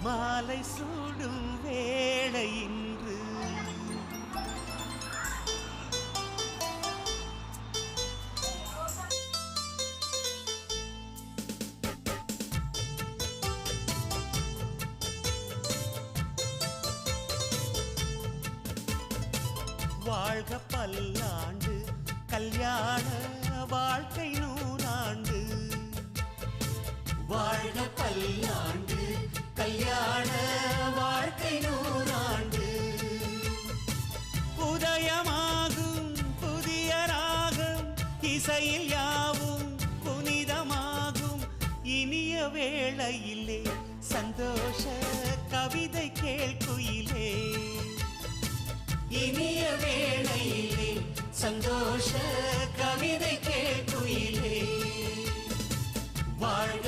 மாலை சூடும் வேளை இன்று வாழ்க பல்லாண்டு கல்யாண வாழ்க்கை நூறாண்டு வாழ்க பல்லாண்டு கல்யாண வாழ்க்கை நூறாண்டு உதயமாகும் புதிய ராகம் இசையில் யாவும் புனிதமாகும் இனிய வேளையிலே சந்தோஷ கவிதை கேள்குயிலே இனிய வேளையிலே சந்தோஷ கவிதை கேள்குயிலே வாழ்க